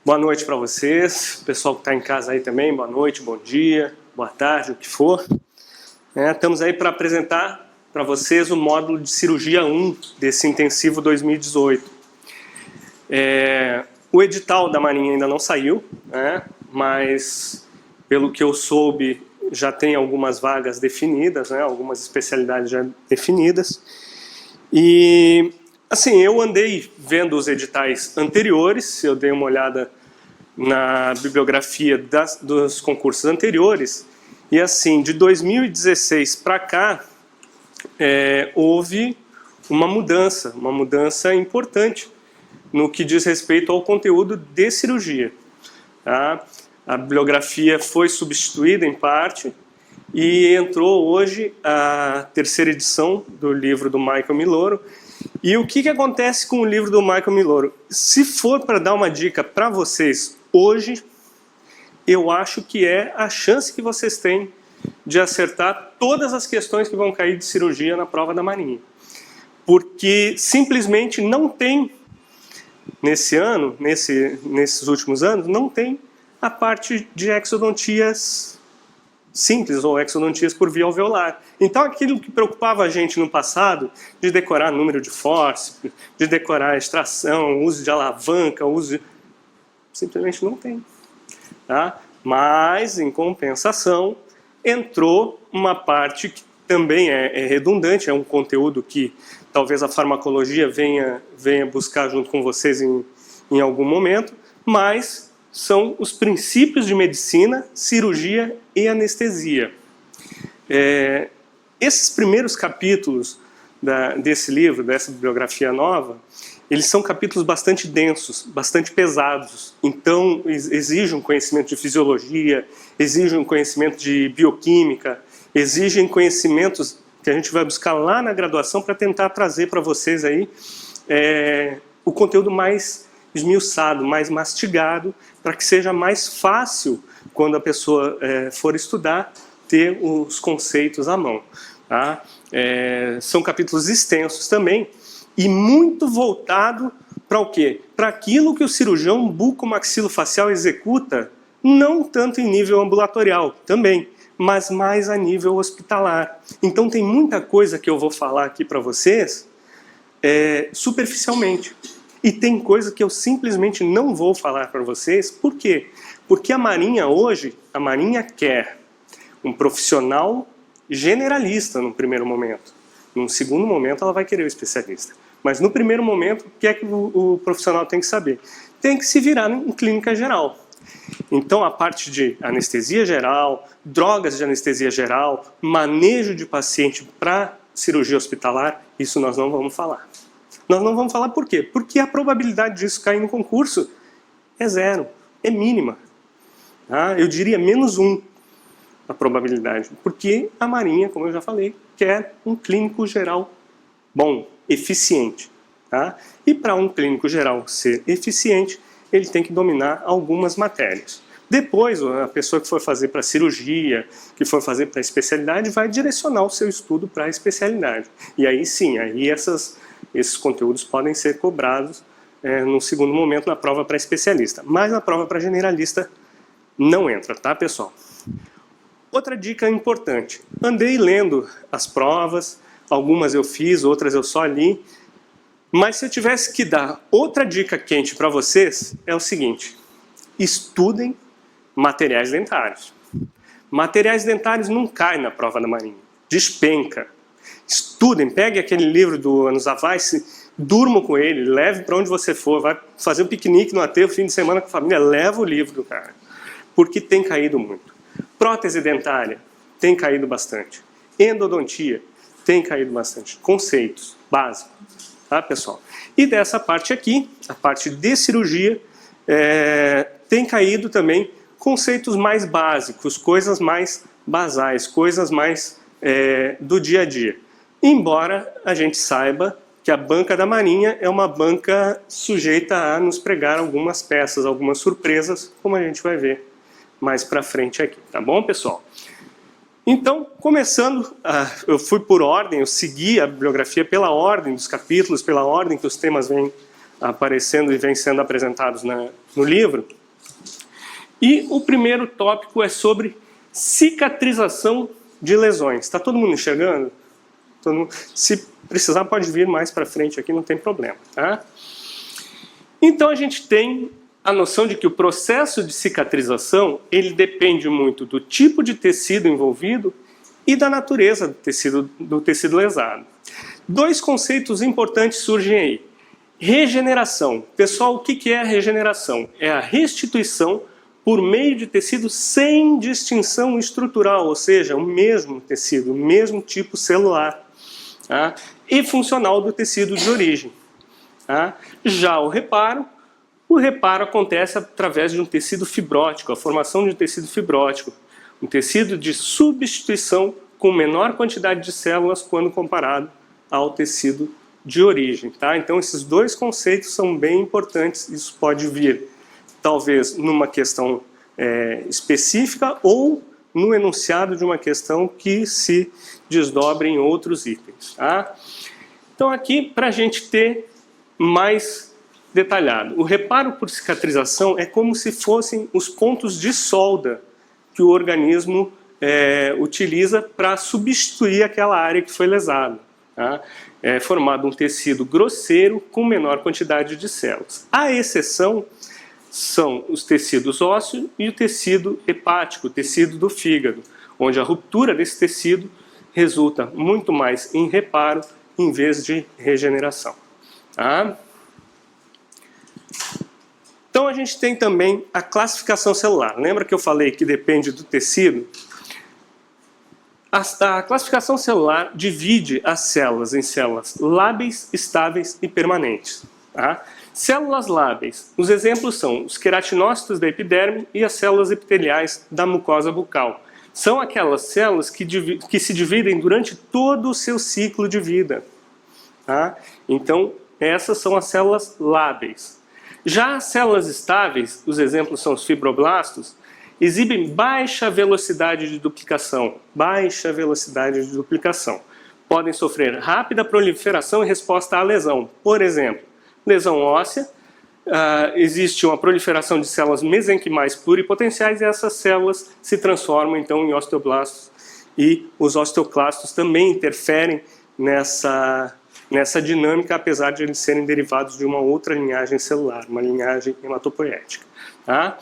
Boa noite para vocês, pessoal que está em casa aí também, boa noite, bom dia, boa tarde, o que for. Estamos aí para apresentar para vocês o módulo de cirurgia 1 desse intensivo 2018. O edital da Marinha ainda não saiu, mas pelo que eu soube já tem algumas vagas definidas, algumas especialidades já definidas. E assim, eu andei vendo os editais anteriores, eu dei uma olhada na bibliografia dos concursos anteriores, e assim, de 2016 para cá, houve uma mudança importante no que diz respeito ao conteúdo de cirurgia. Tá? A bibliografia foi substituída em parte, e entrou hoje a terceira edição do livro do Michael Miloro. E o que acontece com o livro do Michael Miloro? Se for para dar uma dica para vocês hoje, eu acho que é a chance que vocês têm de acertar todas as questões que vão cair de cirurgia na prova da Marinha. Porque simplesmente não tem, nesse ano, nesses últimos anos, não tem a parte de exodontias simples ou exodontias por via alveolar. Então aquilo que preocupava a gente no passado, de decorar número de fórceps, de decorar extração, uso de alavanca, simplesmente não tem. Tá? Mas, em compensação, entrou uma parte que também é redundante, é um conteúdo que talvez a farmacologia venha buscar junto com vocês em algum momento, mas são os princípios de medicina, cirurgia e anestesia. Esses primeiros capítulos desse livro, dessa bibliografia nova, eles são capítulos bastante densos, bastante pesados. Então, exigem um conhecimento de fisiologia, exigem um conhecimento de bioquímica, exigem conhecimentos que a gente vai buscar lá na graduação para tentar trazer para vocês aí o conteúdo mais esmiuçado, mais mastigado, para que seja mais fácil, quando a pessoa for estudar, ter os conceitos à mão. Tá? São capítulos extensos também, e muito voltado para o quê? Para aquilo que o cirurgião bucomaxilofacial executa, não tanto em nível ambulatorial, também, mas mais a nível hospitalar. Então tem muita coisa que eu vou falar aqui para vocês superficialmente. E tem coisa que eu simplesmente não vou falar para vocês. Por quê? Porque a Marinha hoje, a Marinha quer um profissional generalista no primeiro momento. Num segundo momento ela vai querer o especialista. Mas no primeiro momento, o que é que o profissional tem que saber? Tem que se virar em clínica geral. Então a parte de anestesia geral, drogas de anestesia geral, manejo de paciente para cirurgia hospitalar, isso nós não vamos falar. Nós não vamos falar por quê? Porque a probabilidade disso cair no concurso é zero, é mínima. Tá? Eu diria -1 a probabilidade. Porque a Marinha, como eu já falei, quer um clínico geral bom, eficiente. Tá? E para um clínico geral ser eficiente, ele tem que dominar algumas matérias. Depois, a pessoa que for fazer para cirurgia, que for fazer para especialidade, vai direcionar o seu estudo para a especialidade. E aí sim, aí esses conteúdos podem ser cobrados num segundo momento na prova para especialista. Mas na prova para generalista não entra, tá, pessoal? Outra dica importante. Andei lendo as provas, algumas eu fiz, outras eu só li. Mas se eu tivesse que dar outra dica quente para vocês, é o seguinte. Estudem materiais dentários. Materiais dentários não caem na prova da Marinha. Despenca. Estudem, pegue aquele livro do Anos Avais, durmam com ele, leve para onde você for, vai fazer um piquenique no aterro, fim de semana com a família, leva o livro do cara. Porque tem caído muito. Prótese dentária, tem caído bastante. Endodontia, tem caído bastante. Conceitos básicos, tá, pessoal? E dessa parte aqui, a parte de cirurgia, tem caído também conceitos mais básicos, coisas mais basais, coisas mais do dia a dia. Embora a gente saiba que a banca da Marinha é uma banca sujeita a nos pregar algumas peças, algumas surpresas, como a gente vai ver mais pra frente aqui, tá bom, pessoal? Então, começando, eu fui por ordem, eu segui a bibliografia pela ordem dos capítulos, pela ordem que os temas vêm aparecendo e vem sendo apresentados no livro. E o primeiro tópico é sobre cicatrização de lesões. Está todo mundo enxergando? Todo mundo? Se precisar pode vir mais para frente aqui, não tem problema. Tá? Então a gente tem a noção de que o processo de cicatrização ele depende muito do tipo de tecido envolvido e da natureza do tecido lesado. Dois conceitos importantes surgem aí. Regeneração. Pessoal, o que é a regeneração? É a restituição por meio de tecido sem distinção estrutural, ou seja, o mesmo tecido, o mesmo tipo celular, tá? E funcional do tecido de origem. Tá? Já o reparo acontece através de um tecido fibrótico, a formação de um tecido fibrótico, um tecido de substituição com menor quantidade de células quando comparado ao tecido de origem. Tá? Então esses dois conceitos são bem importantes, isso pode vir talvez numa questão específica ou no enunciado de uma questão que se desdobre em outros itens. Tá? Então aqui, para a gente ter mais detalhado, o reparo por cicatrização é como se fossem os pontos de solda que o organismo utiliza para substituir aquela área que foi lesada. Tá? É formado um tecido grosseiro com menor quantidade de células. A exceção são os tecidos ósseos e o tecido hepático, o tecido do fígado, onde a ruptura desse tecido resulta muito mais em reparo em vez de regeneração. Tá? Então a gente tem também a classificação celular. Lembra que eu falei que depende do tecido? A classificação celular divide as células em células lábeis, estáveis e permanentes. Tá? Células lábeis. Os exemplos são os queratinócitos da epiderme e as células epiteliais da mucosa bucal. São aquelas células que se dividem durante todo o seu ciclo de vida. Tá? Então, essas são as células lábeis. Já as células estáveis, os exemplos são os fibroblastos, exibem baixa velocidade de duplicação. Baixa velocidade de duplicação. Podem sofrer rápida proliferação em resposta à lesão. Por exemplo, lesão óssea, existe uma proliferação de células mesenquimais pluripotenciais e essas células se transformam então em osteoblastos e os osteoclastos também interferem nessa dinâmica, apesar de eles serem derivados de uma outra linhagem celular, uma linhagem hematopoética. Tá?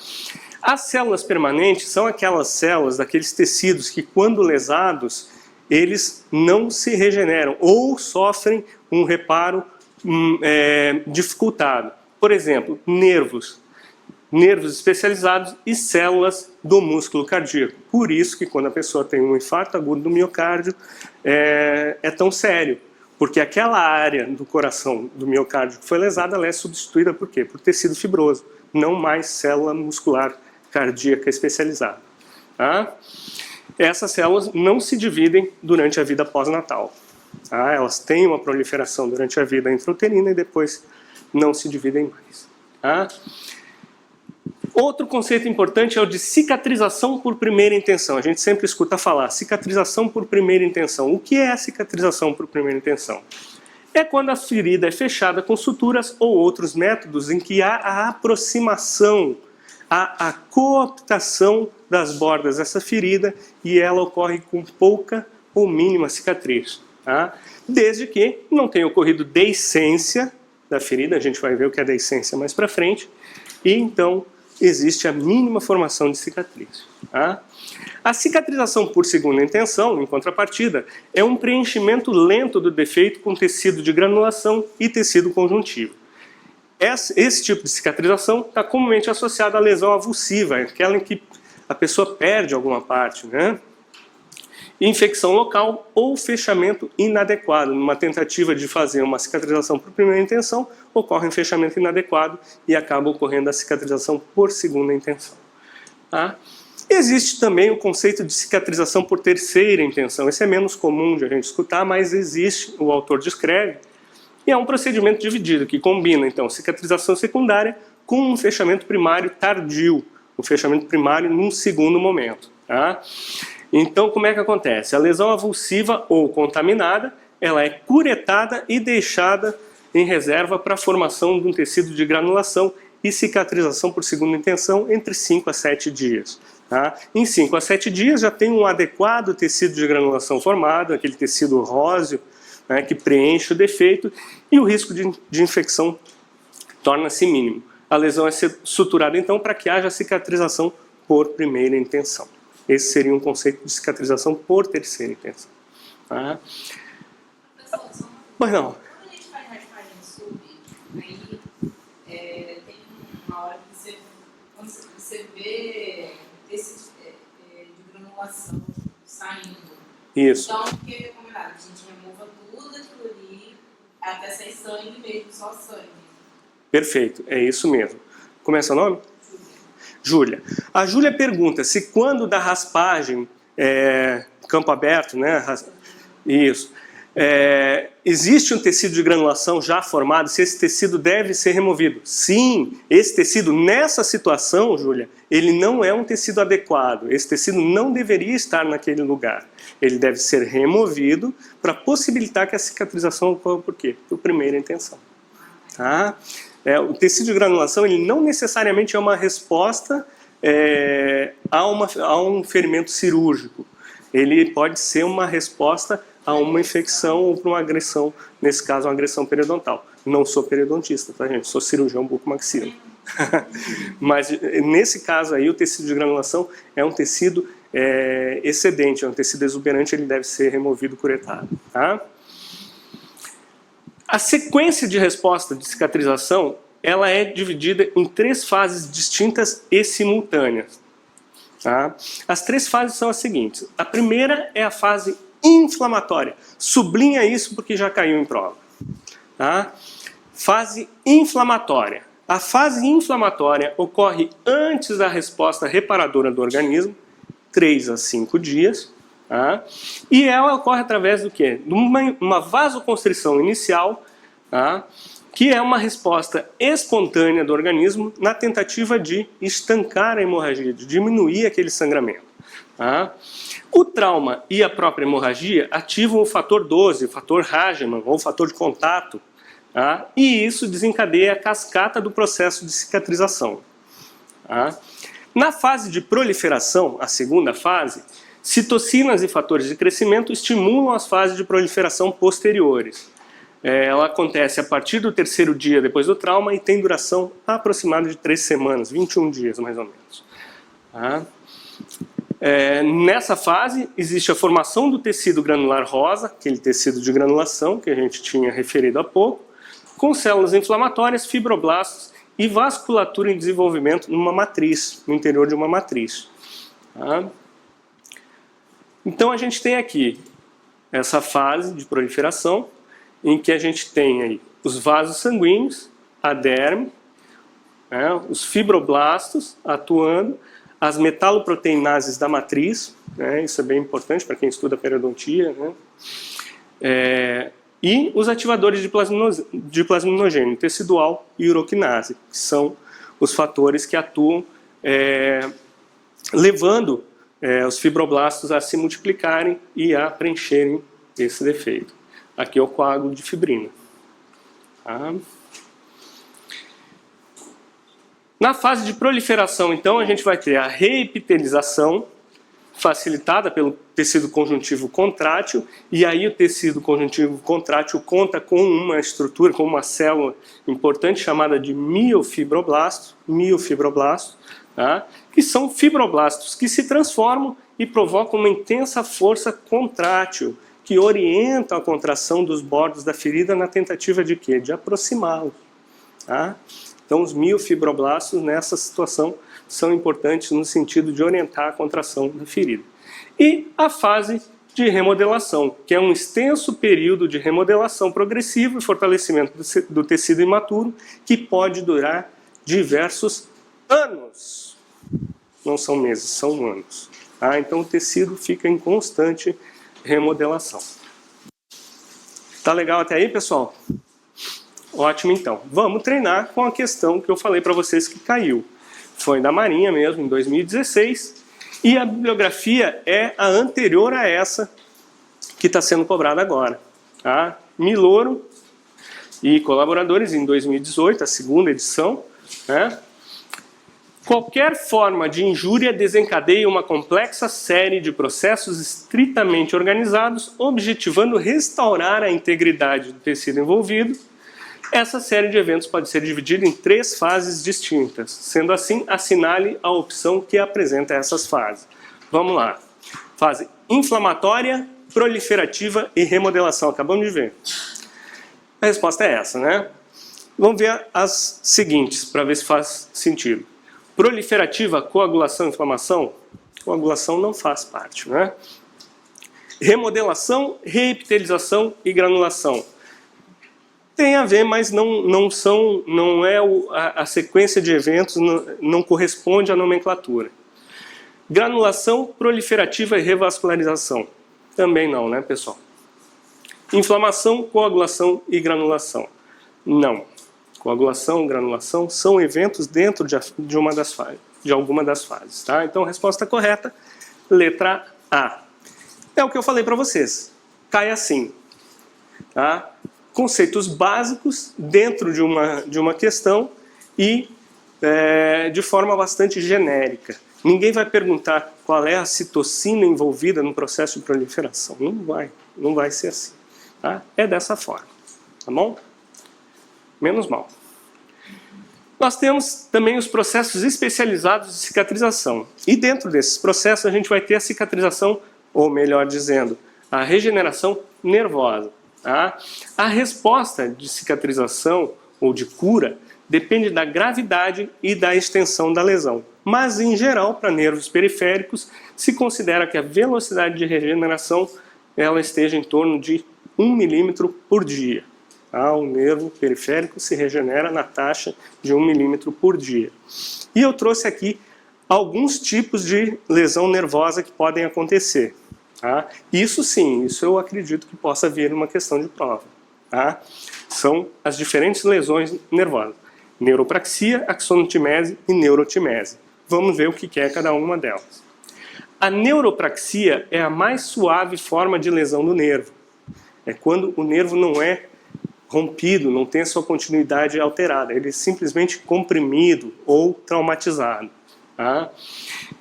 As células permanentes são aquelas células daqueles tecidos que, quando lesados, eles não se regeneram ou sofrem um reparo dificultado. Por exemplo, nervos especializados e células do músculo cardíaco. Por isso que quando a pessoa tem um infarto agudo do miocárdio, é tão sério. Porque aquela área do coração do miocárdio que foi lesada, ela é substituída por quê? Por tecido fibroso, não mais célula muscular cardíaca especializada. Tá? Essas células não se dividem durante a vida pós-natal. Tá? Elas têm uma proliferação durante a vida intrauterina e depois não se dividem mais. Tá? Outro conceito importante é o de cicatrização por primeira intenção. A gente sempre escuta falar cicatrização por primeira intenção. O que é a cicatrização por primeira intenção? É quando a ferida é fechada com suturas ou outros métodos em que há a aproximação, a cooptação das bordas dessa ferida e ela ocorre com pouca ou mínima cicatriz. Tá? Desde que não tenha ocorrido deiscência da ferida, a gente vai ver o que é deiscência mais para frente, e então existe a mínima formação de cicatriz. Tá? A cicatrização por segunda intenção, em contrapartida, é um preenchimento lento do defeito com tecido de granulação e tecido conjuntivo. Esse tipo de cicatrização está comumente associado à lesão avulsiva, aquela em que a pessoa perde alguma parte, né? Infecção local ou fechamento inadequado. Numa tentativa de fazer uma cicatrização por primeira intenção, ocorre um fechamento inadequado e acaba ocorrendo a cicatrização por segunda intenção. Tá? Existe também o conceito de cicatrização por terceira intenção. Esse é menos comum de a gente escutar, mas existe, o autor descreve, e é um procedimento dividido, que combina, então, cicatrização secundária com um fechamento primário tardio, um fechamento primário num segundo momento. Tá? Então, como é que acontece? A lesão avulsiva ou contaminada, ela é curetada e deixada em reserva para a formação de um tecido de granulação e cicatrização por segunda intenção entre 5 a 7 dias. Tá? Em 5 a 7 dias já tem um adequado tecido de granulação formado, aquele tecido róseo, né, que preenche o defeito, e o risco de infecção torna-se mínimo. A lesão é suturada então para que haja cicatrização por primeira intenção. Esse seria um conceito de cicatrização por terceira intenção. Tá? Mas não. Quando a gente faz raspagem sub, aí tem uma hora que você vê esse de granulação saindo. Isso. Então, o que é recomendado? A gente remova tudo aquilo ali até sair sangue mesmo, só sangue. Perfeito, é isso mesmo. Como é seu nome? Júlia. A Júlia pergunta se quando da raspagem, campo aberto, né? Isso. Existe um tecido de granulação já formado, se esse tecido deve ser removido. Sim, esse tecido nessa situação, Júlia, ele não é um tecido adequado. Esse tecido não deveria estar naquele lugar. Ele deve ser removido para possibilitar que a cicatrização ocorra por quê? Por primeira intenção. Tá? O tecido de granulação ele não necessariamente é uma resposta a um ferimento cirúrgico. Ele pode ser uma resposta a uma infecção ou para uma agressão, nesse caso uma agressão periodontal. Não sou periodontista, tá, gente? Sou cirurgião bucomaxilo. Mas nesse caso aí o tecido de granulação é um tecido excedente, é um tecido exuberante, ele deve ser removido, curetado. Tá? A sequência de resposta de cicatrização ela é dividida em 3 fases distintas e simultâneas. Tá? As 3 fases são as seguintes. A primeira é a fase inflamatória. Sublinha isso porque já caiu em prova. Tá? Fase inflamatória. A fase inflamatória ocorre antes da resposta reparadora do organismo, 3 a 5 dias. Tá? E ela ocorre através do quê? De uma vasoconstrição inicial, tá? Que é uma resposta espontânea do organismo na tentativa de estancar a hemorragia, de diminuir aquele sangramento. Tá? O trauma e a própria hemorragia ativam o fator 12, o fator Hagemann, ou fator de contato, tá? E isso desencadeia a cascata do processo de cicatrização. Tá? Na fase de proliferação, a segunda fase, citocinas e fatores de crescimento estimulam as fases de proliferação posteriores. Ela acontece a partir do 3º dia depois do trauma e tem duração aproximada de 3 semanas, 21 dias mais ou menos. Tá? Nessa fase existe a formação do tecido granular rosa, aquele tecido de granulação que a gente tinha referido há pouco, com células inflamatórias, fibroblastos e vasculatura em desenvolvimento numa matriz, no interior de uma matriz. Tá? Então a gente tem aqui essa fase de proliferação, em que a gente tem aí os vasos sanguíneos, a derme, né, os fibroblastos atuando, as metaloproteinases da matriz, né, isso é bem importante para quem estuda periodontia, né, e os ativadores de plasminogênio tecidual e uroquinase, que são os fatores que atuam levando os fibroblastos a se multiplicarem e a preencherem esse defeito. Aqui é o coágulo de fibrina. Tá? Na fase de proliferação, então, a gente vai ter a reepitelização, facilitada pelo tecido conjuntivo contrátil, e aí o tecido conjuntivo contrátil conta com uma estrutura, com uma célula importante chamada de miofibroblasto, tá? Que são fibroblastos que se transformam e provocam uma intensa força contrátil, que orientam a contração dos bordos da ferida na tentativa de quê? De aproximá-los. Tá? Então os miofibroblastos nessa situação são importantes no sentido de orientar a contração da ferida. E a fase de remodelação, que é um extenso período de remodelação progressiva e fortalecimento do tecido imaturo, que pode durar diversos anos. Não são meses, são anos. Tá? Então o tecido fica em constante remodelação. Tá legal até aí, pessoal? Ótimo, então. Vamos treinar com a questão que eu falei para vocês que caiu. Foi da Marinha mesmo, em 2016, e a bibliografia é a anterior a essa que está sendo cobrada agora. Tá? Miloro, e colaboradores, em 2018, a segunda edição, né? Qualquer forma de injúria desencadeia uma complexa série de processos estritamente organizados, objetivando restaurar a integridade do tecido envolvido. Essa série de eventos pode ser dividida em 3 fases distintas. Sendo assim, assinale a opção que apresenta essas fases. Vamos lá. Fase inflamatória, proliferativa e remodelação. Acabamos de ver. A resposta é essa, né? Vamos ver as seguintes, para ver se faz sentido. Proliferativa, coagulação, inflamação. Coagulação não faz parte, né? Remodelação, reepitelização e granulação. Tem a ver, mas não é a sequência de eventos, não corresponde à nomenclatura. Granulação, proliferativa e revascularização. Também não, né, pessoal? Inflamação, coagulação e granulação. Não. Coagulação, granulação são eventos dentro de alguma das fases, tá? Então, a resposta correta, letra A. É o que eu falei para vocês. Cai assim, tá? Conceitos básicos dentro de uma questão e de forma bastante genérica. Ninguém vai perguntar qual é a citocina envolvida no processo de proliferação. Não vai ser assim, tá? É dessa forma, tá bom? Menos mal. Nós temos também os processos especializados de cicatrização. E dentro desses processos a gente vai ter a cicatrização, ou melhor dizendo, a regeneração nervosa. Tá? A resposta de cicatrização ou de cura depende da gravidade e da extensão da lesão. Mas, em geral, para nervos periféricos, se considera que a velocidade de regeneração ela esteja em torno de 1 milímetro por dia. Tá? O nervo periférico se regenera na taxa de 1 milímetro por dia. E eu trouxe aqui alguns tipos de lesão nervosa que podem acontecer. Tá? Isso sim, isso eu acredito que possa vir uma questão de prova. Tá? São as diferentes lesões nervosas. Neuropraxia, axonotimese e neurotimese. Vamos ver o que é cada uma delas. A neuropraxia é a mais suave forma de lesão do nervo. É quando o nervo não é rompido, não tem a sua continuidade alterada. Ele é simplesmente comprimido ou traumatizado. Tá?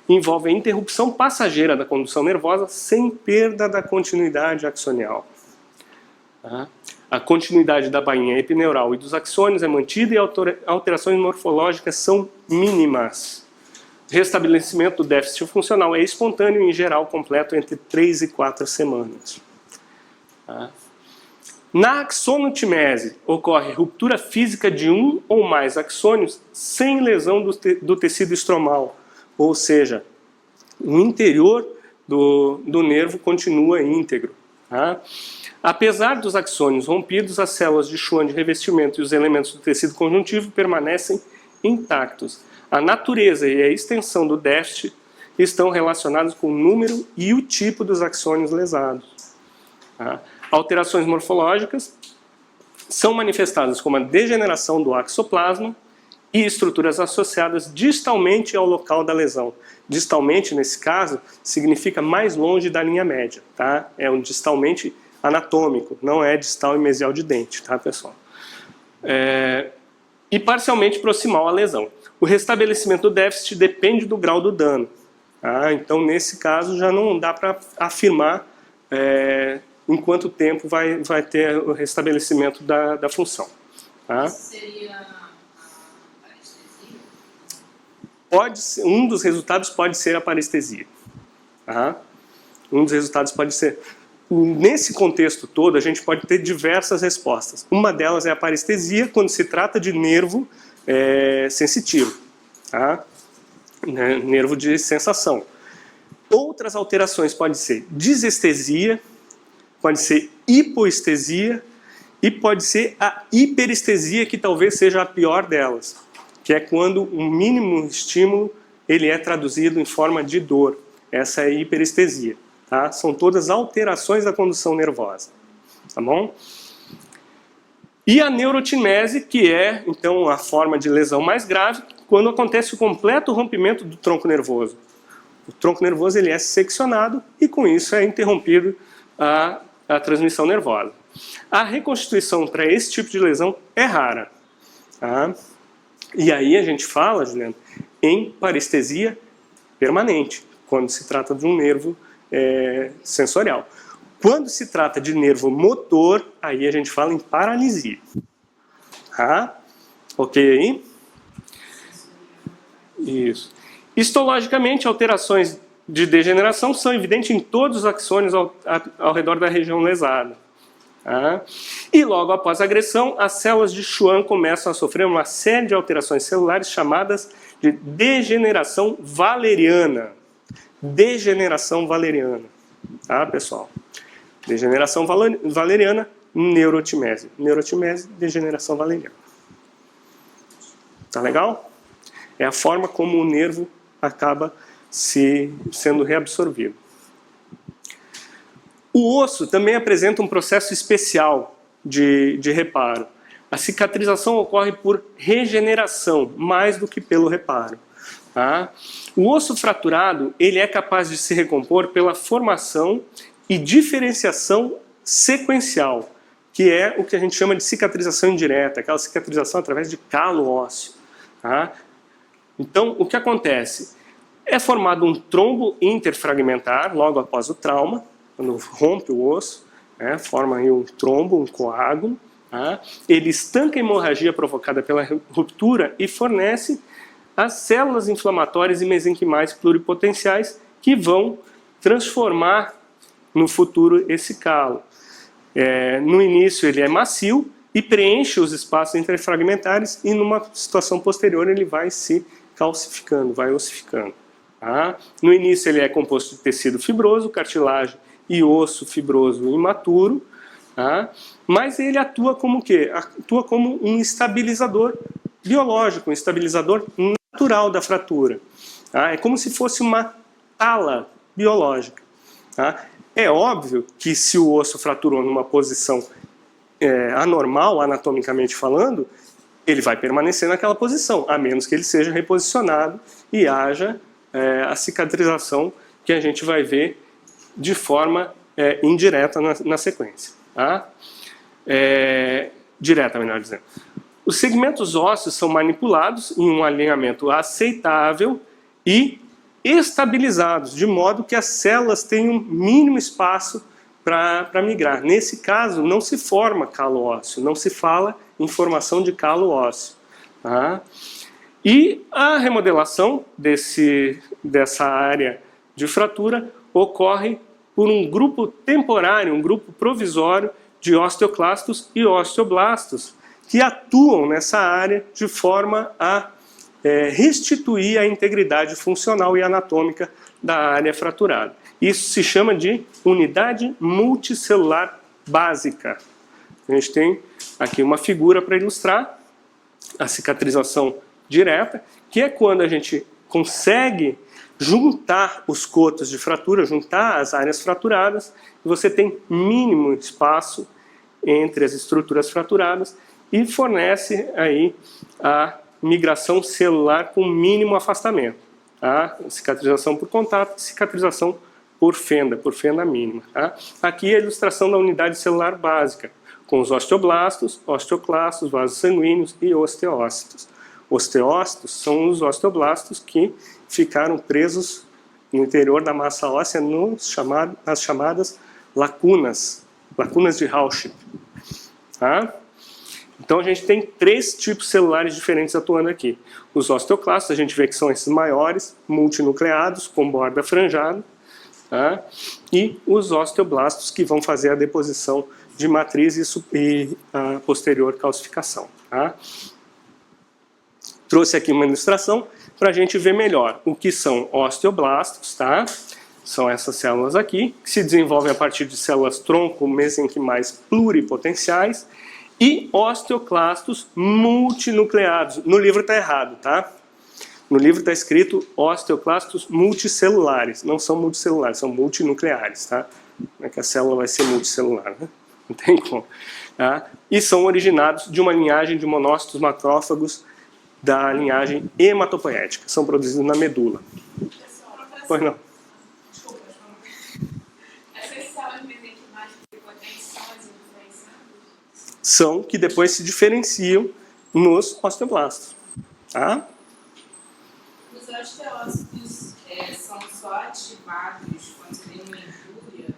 Envolve a interrupção passageira da condução nervosa sem perda da continuidade axonial. Tá? A continuidade da bainha epineural e dos axônios é mantida e alterações morfológicas são mínimas. Restabelecimento do déficit funcional é espontâneo e, em geral, completo entre 3 e 4 semanas. Tá? Na axonotimese, ocorre ruptura física de um ou mais axônios sem lesão do tecido estromal, ou seja, o interior do nervo continua íntegro. Tá? Apesar dos axônios rompidos, as células de Schwann de revestimento e os elementos do tecido conjuntivo permanecem intactos. A natureza e a extensão do déficit estão relacionados com o número e o tipo dos axônios lesados. Tá? Alterações morfológicas são manifestadas como a degeneração do axoplasma e estruturas associadas distalmente ao local da lesão. Distalmente, nesse caso, significa mais longe da linha média. Tá? É um distalmente anatômico, não é distal e mesial de dente, tá, pessoal? E parcialmente proximal à lesão. O restabelecimento do déficit depende do grau do dano. Tá? Então, nesse caso, já não dá para afirmar em quanto tempo vai ter o restabelecimento da função. Tá? Seria a parestesia? Pode ser, um dos resultados pode ser a parestesia. Tá? Um dos resultados pode ser... Nesse contexto todo, a gente pode ter diversas respostas. Uma delas é a parestesia, quando se trata de nervo sensitivo. Tá? Nervo de sensação. Outras alterações podem ser disestesia, pode ser hipoestesia e pode ser a hiperestesia, que talvez seja a pior delas, que é quando o mínimo estímulo ele é traduzido em forma de dor. Essa é a hiperestesia. Tá? São todas alterações da condução nervosa. Tá bom? E a neurotimese, que é então a forma de lesão mais grave, quando acontece o completo rompimento do tronco nervoso. O tronco nervoso ele é seccionado e com isso é interrompido a transmissão nervosa. A reconstituição para esse tipo de lesão é rara. Tá? E aí a gente fala, Juliano, em parestesia permanente, quando se trata de um nervo sensorial. Quando se trata de nervo motor, aí a gente fala em paralisia. Tá? Ok aí? Isso. Histologicamente, alterações de degeneração são evidentes em todos os axônios ao redor da região lesada. Tá? E logo após a agressão, as células de Schwann começam a sofrer uma série de alterações celulares chamadas de degeneração valeriana. Degeneração valeriana. Tá, pessoal? Degeneração valeriana, neurotimese. Neurotimese, degeneração valeriana. Tá legal? É a forma como o nervo acaba sendo reabsorvido. O osso também apresenta um processo especial de reparo. A cicatrização ocorre por regeneração, mais do que pelo reparo. Tá? O osso fraturado ele é capaz de se recompor pela formação e diferenciação sequencial, que é o que a gente chama de cicatrização indireta, aquela cicatrização através de calo ósseo. Tá? Então, o que acontece? É formado um trombo interfragmentar logo após o trauma, quando rompe o osso, forma aí um trombo, um coágulo. Tá? Ele estanca a hemorragia provocada pela ruptura e fornece as células inflamatórias e mesenquimais pluripotenciais que vão transformar no futuro esse calo. No início ele é macio e preenche os espaços interfragmentares e numa situação posterior ele vai se calcificando, vai ossificando. Tá? No início ele é composto de tecido fibroso, cartilagem e osso fibroso imaturo, tá? Mas ele atua como o quê? Atua como um estabilizador biológico, um estabilizador natural da fratura. Tá? É como se fosse uma tala biológica. Tá? É óbvio que se o osso fraturou numa posição anormal, anatomicamente falando, ele vai permanecer naquela posição, a menos que ele seja reposicionado e haja a cicatrização que a gente vai ver de forma indireta na sequência. Tá? Direta, melhor dizendo. Os segmentos ósseos são manipulados em um alinhamento aceitável e estabilizados, de modo que as células tenham um mínimo espaço para migrar. Nesse caso, não se forma calo ósseo, não se fala em formação de calo ósseo. Tá? E a remodelação dessa área de fratura ocorre por um grupo temporário, um grupo provisório de osteoclastos e osteoblastos que atuam nessa área de forma a restituir a integridade funcional e anatômica da área fraturada. Isso se chama de unidade multicelular básica. A gente tem aqui uma figura para ilustrar a cicatrização direta, que é quando a gente consegue juntar os cotos de fratura, juntar as áreas fraturadas, e você tem mínimo espaço entre as estruturas fraturadas e fornece aí a migração celular com mínimo afastamento. Tá? Cicatrização por contato, cicatrização por fenda mínima. Tá? Aqui a ilustração da unidade celular básica, com os osteoblastos, osteoclastos, vasos sanguíneos e osteócitos. Osteócitos são os osteoblastos que ficaram presos no interior da massa óssea nas chamadas lacunas de Hauschip. Tá? Então a gente tem 3 tipos celulares diferentes atuando aqui. Os osteoclastos, a gente vê que são esses maiores, multinucleados, com borda franjada. Tá? E os osteoblastos, que vão fazer a deposição de matriz e a posterior calcificação. Tá? Trouxe aqui uma ilustração para a gente ver melhor o que são osteoblastos, tá? São essas células aqui, que se desenvolvem a partir de células tronco mesenquimais pluripotenciais, e osteoclastos multinucleados. No livro está errado, tá? No livro está escrito osteoclastos multicelulares. Não são multicelulares, são multinucleares, tá? Como é que a célula vai ser multicelular, né? Não tem como. Tá? E são originados de uma linhagem de monócitos macrófagos da linhagem hematopoética. São produzidos na medula. Pois não. Desculpa, essas células mesenquimais pluripotentes são as influenciantes são que depois se diferenciam nos osteoblastos. Tá? Os osteócitos são só ativados quando tem uma injúria?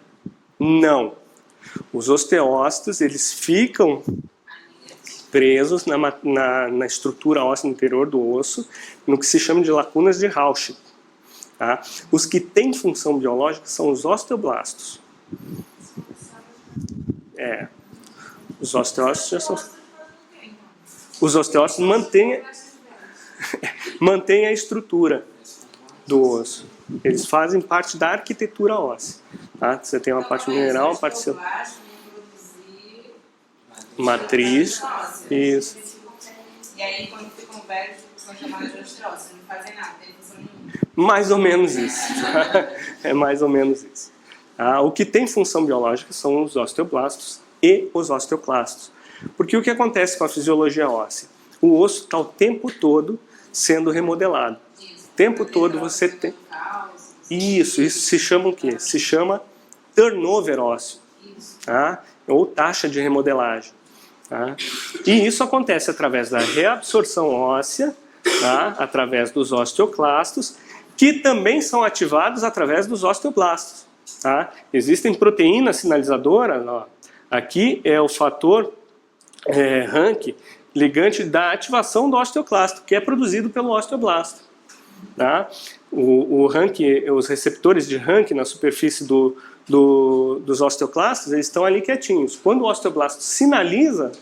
Não. Os osteócitos, eles ficam presos na estrutura óssea interior do osso, no que se chama de lacunas de Rausch. Tá? Os que têm função biológica são os osteoblastos. Os osteócitos já são... Os osteócitos mantêm a estrutura do osso. Eles fazem parte da arquitetura óssea. Tá? Você tem uma parte mineral, uma parte matriz. Isso. E aí, quando ficam velhos, são chamados de osteócitos, não fazem nada, não tem função nenhuma. Mais ou menos isso. É mais ou menos isso. O que tem função biológica são os osteoblastos e os osteoclastos. Porque o que acontece com a fisiologia óssea? O osso está o tempo todo sendo remodelado. O tempo todo você tem... Isso se chama o quê? Se chama turnover ósseo. Tá? Ou taxa de remodelagem. Tá? E isso acontece através da reabsorção óssea, tá? Através dos osteoclastos, que também são ativados através dos osteoblastos. Tá? Existem proteínas sinalizadoras, ó. Aqui é o fator Rank, ligante da ativação do osteoclasto, que é produzido pelo osteoblasto. Tá? O Rank, os receptores de Rank na superfície dos osteoclastos, eles estão ali quietinhos. Quando o osteoblasto sinaliza,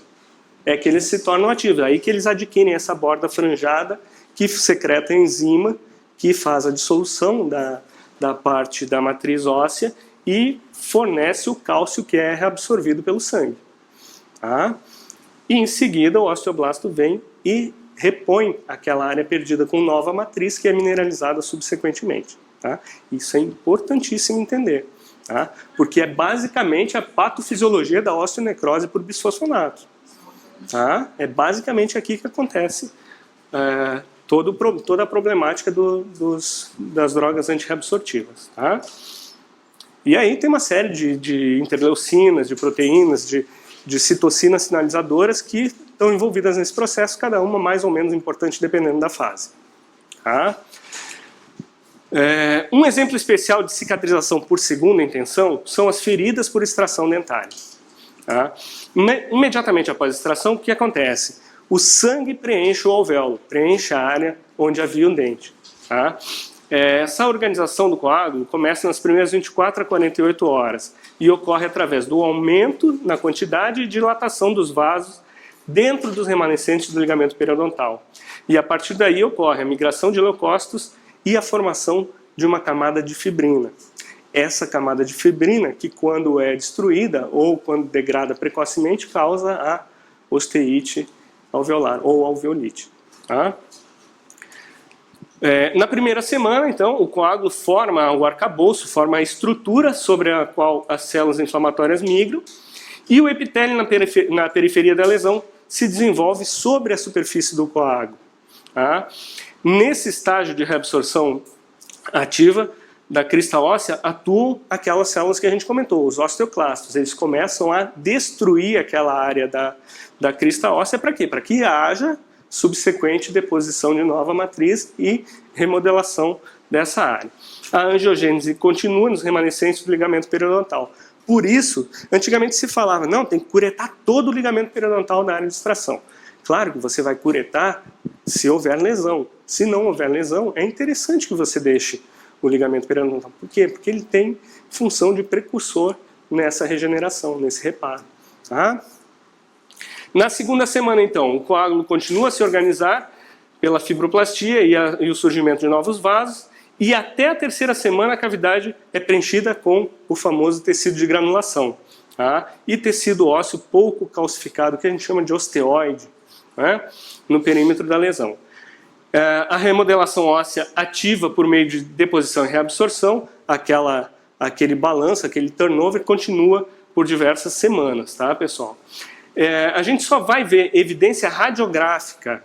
é que eles se tornam ativos. Aí que eles adquirem essa borda franjada que secreta a enzima que faz a dissolução da parte da matriz óssea e fornece o cálcio que é reabsorvido pelo sangue. Tá? E em seguida o osteoblasto vem e repõe aquela área perdida com nova matriz que é mineralizada subsequentemente. Tá? Isso é importantíssimo entender. Tá? Porque é basicamente a patofisiologia da osteonecrose por bisfosfonato. Tá? É basicamente aqui que acontece toda a problemática das drogas antirreabsortivas. Tá? E aí tem uma série de interleucinas, de proteínas, de citocinas sinalizadoras que estão envolvidas nesse processo, cada uma mais ou menos importante dependendo da fase. Tá? Um exemplo especial de cicatrização por segunda intenção são as feridas por extração dentária. Tá? Imediatamente após a extração, o que acontece? O sangue preenche o alvéolo, preenche a área onde havia um dente. Tá? Essa organização do coágulo começa nas primeiras 24 a 48 horas e ocorre através do aumento na quantidade e dilatação dos vasos dentro dos remanescentes do ligamento periodontal. E a partir daí ocorre a migração de leucócitos e a formação de uma camada de fibrina. Essa camada de fibrina que, quando é destruída ou quando degrada precocemente, causa a osteite alveolar ou alveolite. Tá? Na primeira semana, então, o coágulo forma o arcabouço, forma a estrutura sobre a qual as células inflamatórias migram, e o epitélio na periferia da lesão se desenvolve sobre a superfície do coágulo. Tá? Nesse estágio de reabsorção ativa da crista óssea, atuam aquelas células que a gente comentou, os osteoclastos. Eles começam a destruir aquela área da crista óssea. Para quê? Para que haja subsequente deposição de nova matriz e remodelação dessa área. A angiogênese continua nos remanescentes do ligamento periodontal. Por isso, antigamente se falava, não, tem que curetar todo o ligamento periodontal da área de extração. Claro que você vai curetar se houver lesão. Se não houver lesão, é interessante que você deixe o ligamento periodontal. Por quê? Porque ele tem função de precursor nessa regeneração, nesse reparo. Tá? Na segunda semana, então, o coágulo continua a se organizar pela fibroplastia e o surgimento de novos vasos, e até a terceira semana a cavidade é preenchida com o famoso tecido de granulação. Tá? E tecido ósseo pouco calcificado, que a gente chama de osteoide, né? No perímetro da lesão. A remodelação óssea ativa por meio de deposição e reabsorção, aquele balanço, aquele turnover, continua por diversas semanas, tá, pessoal? A gente só vai ver evidência radiográfica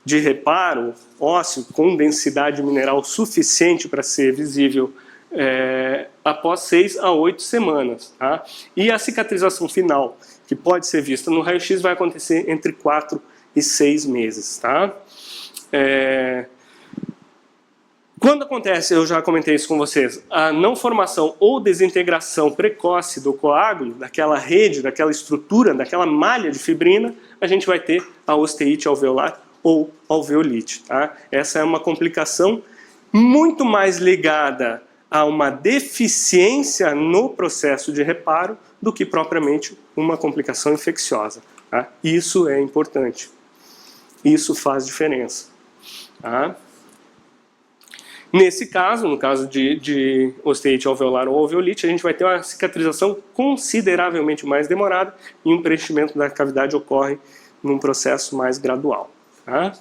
de reparo ósseo com densidade mineral suficiente para ser visível após 6 a 8 semanas. Tá? E a cicatrização final, que pode ser vista no raio-x vai acontecer entre 4 e 6 meses. Tá? Quando acontece, eu já comentei isso com vocês, a não formação ou desintegração precoce do coágulo, daquela rede, daquela estrutura, daquela malha de fibrina, a gente vai ter a osteite alveolar ou alveolite. Tá? Essa é uma complicação muito mais ligada a uma deficiência no processo de reparo do que propriamente uma complicação infecciosa. Tá? Isso é importante. Isso faz diferença. Tá? Nesse caso, no caso de osteite alveolar ou alveolite, a gente vai ter uma cicatrização consideravelmente mais demorada e um preenchimento da cavidade ocorre num processo mais gradual. Tá?